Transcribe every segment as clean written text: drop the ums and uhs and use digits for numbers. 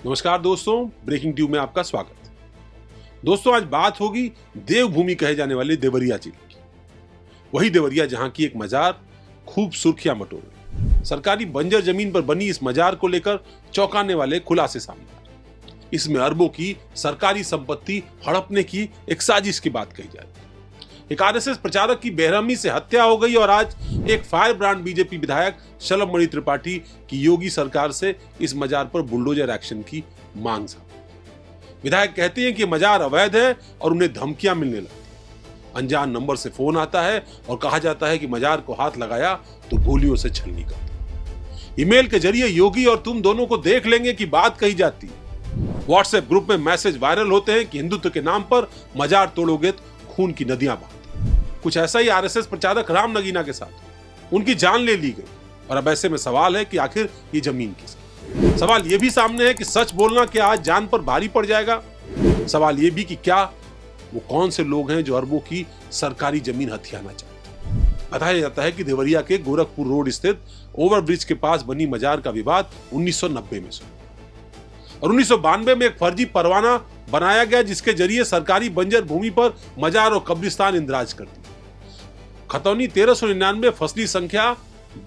नमस्कार दोस्तों, breaking tube में आपका स्वागत। दोस्तों, आज बात होगी देवभूमि कहे जाने वाले देवरिया जिले की। वही देवरिया जहां की एक मजार खूब सुर्खियां बटोर। सरकारी बंजर जमीन पर बनी इस मजार को लेकर चौंकाने वाले खुलासे सामने आए। इसमें अरबों की सरकारी संपत्ति हड़पने की एक साजिश की बात कही जा रही है। एक आरएसएस प्रचारक की बेरहमी से हत्या हो गई और आज एक फायर ब्रांड बीजेपी विधायक शलभमणि त्रिपाठी की योगी सरकार से इस मजार पर बुलडोजर एक्शन की मांग सामने। विधायक कहते हैं कि मजार अवैध है और उन्हें धमकियां मिलने लगती। अनजान नंबर से फोन आता है और कहा जाता है कि मजार को हाथ लगाया तो गोलियों से छलनी करता। ईमेल के जरिए योगी और तुम दोनों को देख लेंगे की बात कही जाती है। व्हाट्सएप ग्रुप में मैसेज वायरल होते हैं कि हिंदुत्व के नाम पर मजार तोड़ोगे तो खून की नदियां बहा। कुछ ऐसा ही आरएसएस प्रचारक राम नगीना के साथ। उनकी जान ले ली गई और अब ऐसे में सवाल है कि आखिर ये जमीन किसकी। सवाल ये भी सामने है कि सच बोलना क्या आज जान पर भारी पड़ जाएगा। सवाल ये भी कि क्या वो कौन से लोग हैं जो अरबों की सरकारी जमीन हथियाना चाहते हैं। बताया जाता है कि देवरिया के गोरखपुर रोड स्थित ओवरब्रिज के पास बनी मजार का विवाद 1990 में शुरू और 1992 में एक फर्जी परवाना बनाया गया जिसके जरिए सरकारी बंजर भूमि पर मजार और कब्रिस्तान इंदराज कर दी। खतौनी 1399, फसली संख्या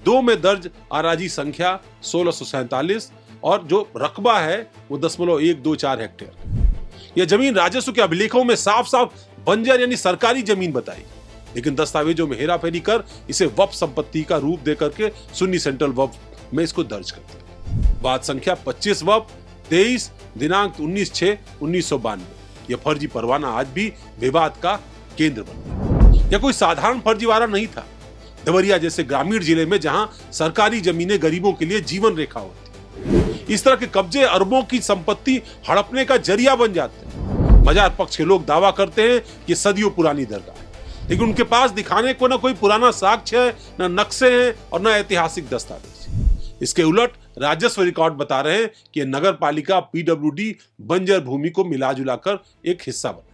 2 में दर्ज आराजी संख्या 1647 और जो रकबा है वो 0.124 हेक्टेयर। यह जमीन राजस्व के अभिलेखों में साफ साफ बंजर यानी सरकारी जमीन बताई, लेकिन दस्तावेजों में हेराफेरी कर इसे वक्फ संपत्ति का रूप देकर के सुन्नी सेंट्रल वक्फ में इसको दर्ज कर दिया। वाद संख्या 25 वक्फ 23 दिनांक 19/6/1992। यह फर्जी परवाना आज भी विवाद का केंद्र बन गया। यह कोई साधारण फर्जीवाड़ा नहीं था। देवरिया जैसे ग्रामीण जिले में जहां सरकारी जमीनें गरीबों के लिए जीवन रेखा होती, इस तरह के कब्जे अरबों की संपत्ति हड़पने का जरिया बन जाते हैं। मजार पक्ष के लोग दावा करते हैं कि सदियों पुरानी दरगाह है, लेकिन उनके पास दिखाने को न कोई पुराना साक्ष्य है, न नक्शे हैं और न ऐतिहासिक दस्तावेज। इसके उलट राजस्व रिकॉर्ड बता रहे हैं कि नगर पालिका पीडब्ल्यूडी बंजर भूमि को मिला जुलाकर एक हिस्सा बना।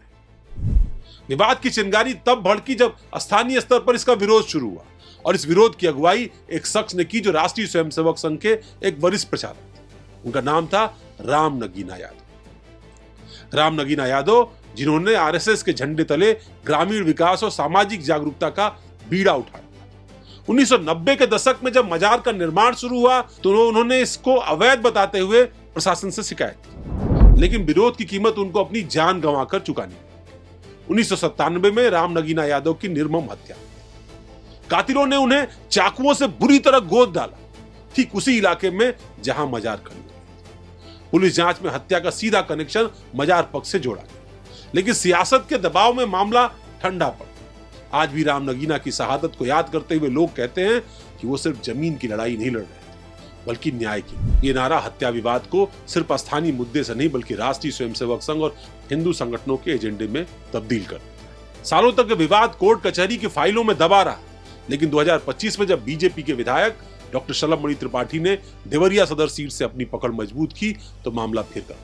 विवाद की चिंगारी तब भड़की जब स्थानीय स्तर पर इसका विरोध शुरू हुआ और इस विरोध की अगुवाई एक शख्स ने की जो राष्ट्रीय स्वयंसेवक संघ के एक वरिष्ठ प्रचारक थे। उनका नाम था राम नगीना यादव। राम नगीना यादव जिन्होंने आरएसएस के झंडे तले ग्रामीण विकास और सामाजिक जागरूकता का बीड़ा उठाया। 1990 के दशक में जब मजार का निर्माण शुरू हुआ तो उन्होंने इसको अवैध बताते हुए प्रशासन से शिकायत की, लेकिन विरोध की कीमत उनको अपनी जान गंवाकर चुकानी। 1997 में राम नगीना यादव की निर्मम हत्या। कातिलों ने उन्हें चाकुओं से बुरी तरह गोद डाला, ठीक उसी इलाके में जहां मजार खड़ी हुई। पुलिस जांच में हत्या का सीधा कनेक्शन मजार पक्ष से जोड़ा गया, लेकिन सियासत के दबाव में मामला ठंडा पड़ा। आज भी राम नगीना की शहादत को याद करते हुए लोग कहते हैं कि वो सिर्फ जमीन की लड़ाई नहीं लड़ रहे थे, बल्कि न्याय की। ये नारा हत्या विवाद को सिर्फ स्थानीय मुद्दे से नहीं बल्कि राष्ट्रीय स्वयंसेवक संघ और हिंदू संगठनों के एजेंडे में तब्दील कर दिया। सालों तक विवाद कोर्ट कचहरी की फाइलों में दबा रहा, लेकिन 2025 में जब बीजेपी के विधायक डॉक्टर शलभमणि त्रिपाठी ने देवरिया सदर सीट से अपनी पकड़ मजबूत की तो मामला फिर गया।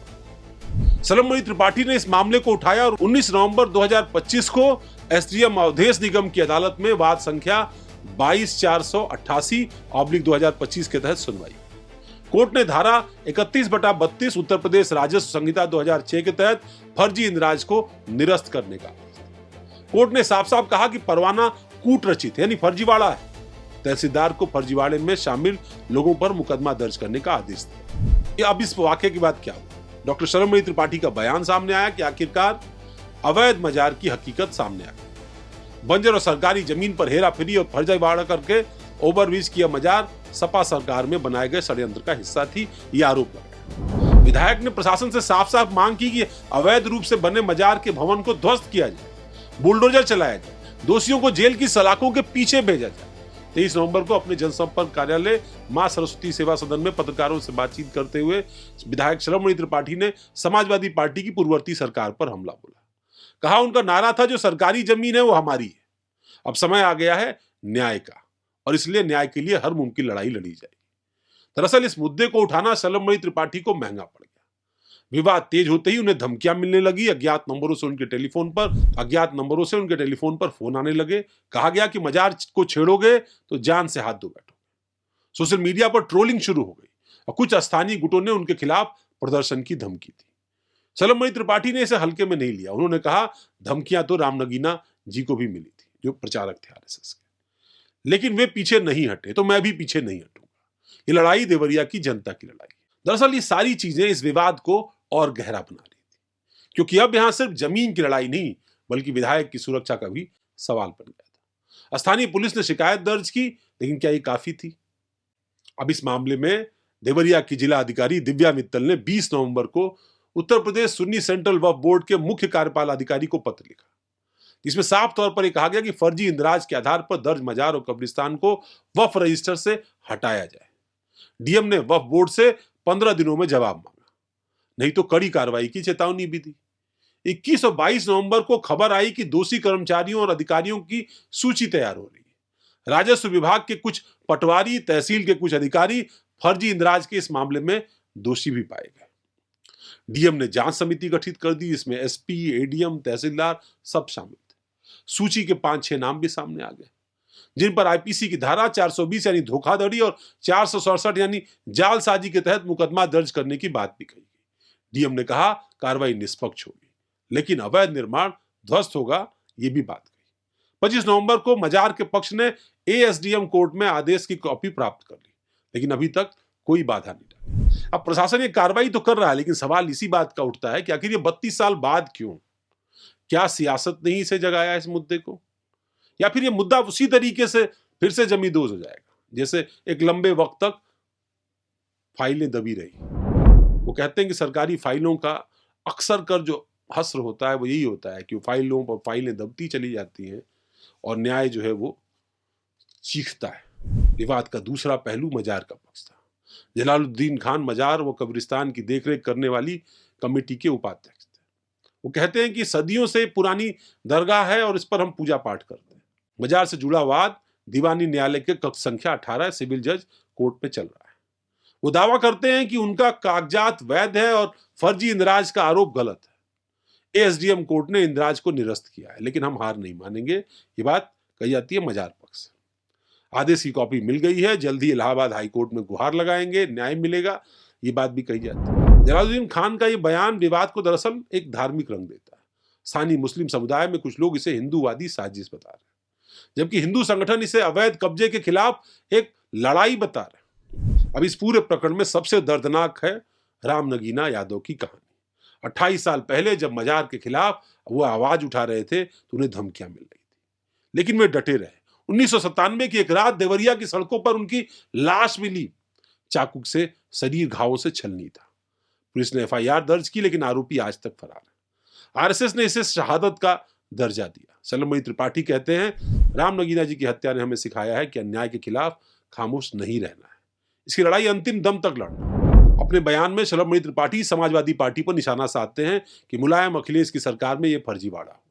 शलभमणि त्रिपाठी ने इस मामले को उठाया और 19 नवंबर 2025 को एसडीएम अवधेश निगम की अदालत में वाद संख्या 22/488/2025 के तहत सुनवाई। कोर्ट ने धारा 31/32 उत्तर प्रदेश राजस्व संहिता 2006 के तहत फर्जी इंदराज को निरस्त करने का। कोर्ट ने साफ साफ कहा कि परवाना कूट रचित यानी फर्जीवाड़ा है। तहसीलदार को फर्जीवाड़े में शामिल लोगों पर मुकदमा दर्ज करने का आदेश दिया। अब इस वाकये के बाद क्या हुआ? डॉक्टर शलभमणि त्रिपाठी का बयान सामने आया कि आखिरकार अवैध मजार की हकीकत सामने आ गई। बंजर और सरकारी जमीन पर हेराफेरी और फर्जीवाड़ा करके ओवरब्रिज किया मजार सपा सरकार में बनाए गए षड्यंत्र का हिस्सा थी, यह आरोप लगाया। विधायक ने प्रशासन से साफ साफ मांग की कि अवैध रूप से बने मजार के भवन को ध्वस्त किया जाए, बुलडोजर चलाया जाए, दोषियों को जेल की सलाखों के पीछे भेजा जाए। 23 नवंबर को अपने जनसंपर्क कार्यालय मां सरस्वती सेवा सदन में पत्रकारों से बातचीत करते हुए विधायक शलभमणि त्रिपाठी ने समाजवादी पार्टी की पूर्ववर्ती सरकार पर हमला बोला। कहा उनका नारा था जो सरकारी जमीन है वो हमारी है। अब समय आ गया है न्याय का और इसलिए न्याय के लिए हर मुमकिन लड़ाई लड़ी जाएगी। दरअसल इस मुद्दे को उठाना शलभमणि त्रिपाठी को महंगा पड़ गया। विवाद तेज होते ही उन्हें धमकियां मिलने लगी। अज्ञात नंबरों से उनके टेलीफोन पर फोन आने लगे। कहा गया कि मजार को छेड़ोगे तो जान से हाथ धो बैठोगे। सोशल मीडिया पर ट्रोलिंग शुरू हो गई और कुछ स्थानीय गुटों ने उनके खिलाफ प्रदर्शन की धमकी थी। सलमणि त्रिपाठी ने इसे हल्के में नहीं लिया। उन्होंने कहा धमकियां तो राम नगीना जी को भी मिली थी, जो प्रचारक थे आरएसएस के, लेकिन वे पीछे नहीं हटे, तो मैं भी पीछे नहीं हटूंगा। ये लड़ाई देवरिया की जनता की लड़ाई। दरअसल ये सारी चीजें इस विवाद को और गहरा बना रही थी, क्योंकि अब यहां सिर्फ जमीन की लड़ाई नहीं, बल्कि विधायक की सुरक्षा का भी सवाल बन गया था। स्थानीय पुलिस ने शिकायत दर्ज की, लेकिन क्या ये काफी थी? अब इस मामले में देवरिया की जिला अधिकारी दिव्या मित्तल ने 20 नवंबर को उत्तर प्रदेश सुन्नी सेंट्रल वक्फ बोर्ड के मुख्य कार्यपाल अधिकारी को पत्र लिखा, जिसमें साफ तौर पर यह कहा गया कि फर्जी इंदराज के आधार पर दर्ज मजार और कब्रिस्तान को वक्फ रजिस्टर से हटाया जाए। डीएम ने वक्फ बोर्ड से 15 दिनों में जवाब मांगा, नहीं तो कड़ी कार्रवाई की चेतावनी भी दी। 21 और 22 नवंबर को खबर आई कि दोषी कर्मचारियों और अधिकारियों की सूची तैयार हो रही है। राजस्व विभाग के कुछ पटवारी, तहसील के कुछ अधिकारी फर्जी इंदराज के इस मामले में दोषी भी पाए गए। डीएम ने जांच समिति गठित कर दी, इसमें एसपी, एडीएम, तहसीलदार सब शामिल थे। सूची के 5-6 नाम भी सामने आ गए, जिन पर आईपीसी की धारा 420 यानी धोखाधड़ी और 467 यानी जालसाजी के तहत मुकदमा दर्ज करने की बात भी कही गई। डीएम ने कहा कार्रवाई निष्पक्ष होगी, लेकिन अवैध निर्माण ध्वस्त होगा, ये भी बात कही। 25 नवंबर को मजार के पक्ष ने एएसडीएम कोर्ट में आदेश की कॉपी प्राप्त कर ली, लेकिन अभी तक कोई बाधा नहीं डाली। अब प्रशासन ये कार्रवाई तो कर रहा है, लेकिन सवाल इसी बात का उठता है कि आखिर ये 32 साल बाद क्यों? क्या सियासत ने ही इसे जगाया इस मुद्दे को, या फिर ये मुद्दा उसी तरीके से फिर से जमींदोज हो जाएगा जैसे एक लंबे वक्त तक फाइलें दबी रही? वो कहते हैं कि सरकारी फाइलों का अक्सर कर जो हस्र होता है वो यही होता है कि फाइलों पर फाइलें दबती चली जाती हैं और न्याय जो है वो चीखता है। विवाद का दूसरा पहलू मजार का पक्ष था। जलालुद्दीन खान मजार व कब्रिस्तान की देखरेख करने वाली कमेटी के उपाध्यक्ष थे। वो कहते हैं कि सदियों से पुरानी दरगाह है और इस पर हम पूजा पाठ करते हैं। मजार से जुड़ा वाद दीवानी न्यायालय के कक्ष संख्या 18 सिविल जज कोर्ट में चल रहा है। वो दावा करते हैं कि उनका कागजात वैध है और फर्जी इंदराज का आरोप गलत है। एएसडीएम कोर्ट ने इंदराज को निरस्त किया है, लेकिन हम हार नहीं मानेंगे, ये बात कही जाती है मजार पक्ष से। आदेश की कॉपी मिल गई है, जल्दी इलाहाबाद हाईकोर्ट में गुहार लगाएंगे, न्याय मिलेगा, ये बात भी कही जाती है। जलालुद्दीन खान का ये बयान विवाद को दरअसल एक धार्मिक रंग देता है। स्थानीय मुस्लिम समुदाय में कुछ लोग इसे हिंदूवादी साजिश बता रहे हैं, जबकि हिंदू संगठन इसे अवैध कब्जे के खिलाफ एक लड़ाई बता रहे हैं। अब इस पूरे प्रकरण में सबसे दर्दनाक है राम नगीना यादव की कहानी। 28 साल पहले जब मजार के खिलाफ वो आवाज उठा रहे थे तो उन्हें धमकियां मिल रही थी, लेकिन वे डटे रहे। 1997 की एक रात देवरिया की सड़कों पर उनकी लाश मिली, चाकू से शरीर घावों से छलनी था। पुलिस ने एफआईआर दर्ज की, लेकिन आरोपी आज तक फरार है। आरएसएस ने इसे शहादत का दर्जा दिया। सलमणि त्रिपाठी कहते हैं राम नगीना जी की हत्या ने हमें सिखाया है कि अन्याय के खिलाफ खामोश नहीं रहना है, इसकी लड़ाई अंतिम दम तक लड़ना। अपने बयान में सलमणि त्रिपाठी समाजवादी पार्टी पर निशाना साधते हैं कि मुलायम अखिलेश की सरकार में यह फर्जीवाड़ा हुआ।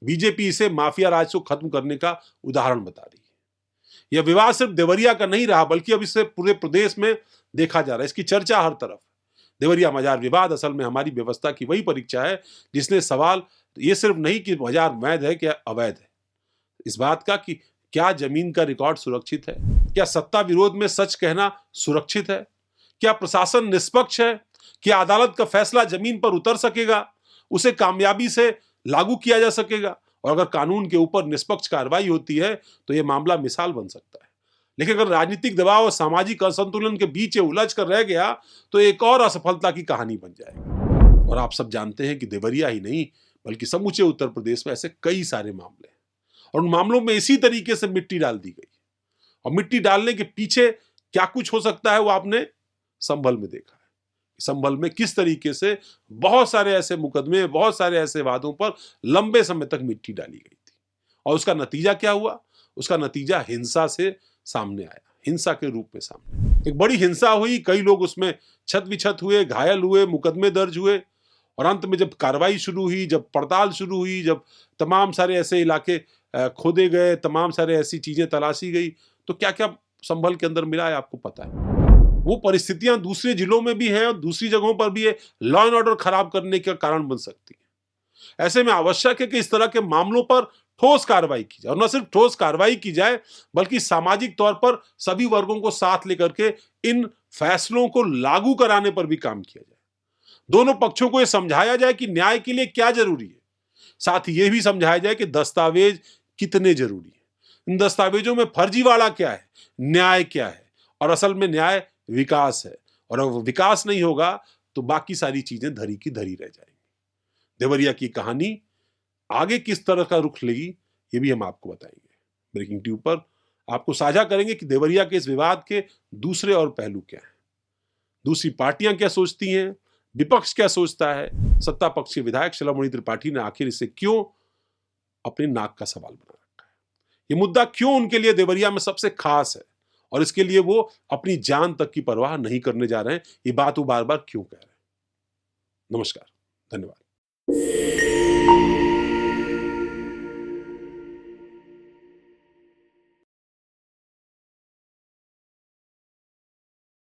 बीजेपी इसे माफिया राज को खत्म करने का उदाहरण बता रही है। यह विवाद सिर्फ देवरिया का नहीं रहा, बल्कि अब इसे पूरे प्रदेश में देखा जा रहा है। इसकी चर्चा हर तरफ। देवरिया मजार विवाद असल में हमारी व्यवस्था की वही परीक्षा है जिसने सवाल ये सिर्फ नहीं कि मजार वैध है क्या अवैध है, इस बात का कि क्या जमीन का रिकॉर्ड सुरक्षित है, क्या सत्ता विरोध में सच कहना सुरक्षित है, क्या प्रशासन निष्पक्ष है, क्या अदालत का फैसला जमीन पर उतर सकेगा, उसे कामयाबी से लागू किया जा सकेगा, और अगर कानून के ऊपर निष्पक्ष कार्रवाई होती है तो यह मामला मिसाल बन सकता है। लेकिन अगर राजनीतिक दबाव और सामाजिक असंतुलन के बीच ये उलझ कर रह गया तो एक और असफलता की कहानी बन जाएगी। और आप सब जानते हैं कि देवरिया ही नहीं बल्कि समूचे उत्तर प्रदेश में ऐसे कई सारे मामले हैं, और उन मामलों में इसी तरीके से मिट्टी डाल दी गई। और मिट्टी डालने के पीछे क्या कुछ हो सकता है वो आपने संभल में देखा है। संभल में किस तरीके से बहुत सारे ऐसे मुकदमे, बहुत सारे ऐसे वादों पर लंबे समय तक मिट्टी डाली गई थी, और उसका नतीजा क्या हुआ? उसका नतीजा हिंसा से सामने आया, हिंसा के रूप में सामने। एक बड़ी हिंसा हुई, कई लोग उसमें छत विछत हुए, घायल हुए, मुकदमे दर्ज हुए, और अंत में जब कार्रवाई शुरू हुई, जब पड़ताल शुरू हुई, जब तमाम सारे ऐसे इलाके खोदे गए, तमाम सारे ऐसी चीजें तलाशी गई, तो क्या क्या संभल के अंदर मिला है आपको पता है। वो परिस्थितियां दूसरे जिलों में भी हैं और दूसरी जगहों पर भी लॉ एंड ऑर्डर खराब करने का कारण बन सकती है। ऐसे में आवश्यक है कि इस तरह के मामलों पर ठोस कार्रवाई की जाए, और न सिर्फ ठोस कार्रवाई की जाए बल्कि सामाजिक तौर पर सभी वर्गों को साथ लेकर के इन फैसलों को लागू कराने पर भी काम किया जाए। दोनों पक्षों को यह समझाया जाए कि न्याय के लिए क्या जरूरी है, साथ ही यह भी समझाया जाए कि दस्तावेज कितने जरूरी है, इन दस्तावेजों में फर्जीवाड़ा क्या है, न्याय क्या है, और असल में न्याय विकास है, और अगर विकास नहीं होगा तो बाकी सारी चीजें धरी की धरी रह जाएंगी। देवरिया की कहानी आगे किस तरह का रुख लेगी ये भी हम आपको बताएंगे। ब्रेकिंग ट्यूब पर आपको साझा करेंगे कि देवरिया के इस विवाद के दूसरे और पहलू क्या हैं, दूसरी पार्टियां क्या सोचती हैं, विपक्ष क्या सोचता है, सत्ता पक्ष के विधायक शिलामणि त्रिपाठी ने आखिर इसे क्यों अपने नाक का सवाल बना रखा है, ये मुद्दा क्यों उनके लिए देवरिया में सबसे खास है, और इसके लिए वो अपनी जान तक की परवाह नहीं करने जा रहे हैं, ये बात वो बार बार क्यों कह रहे हैं। नमस्कार, धन्यवाद।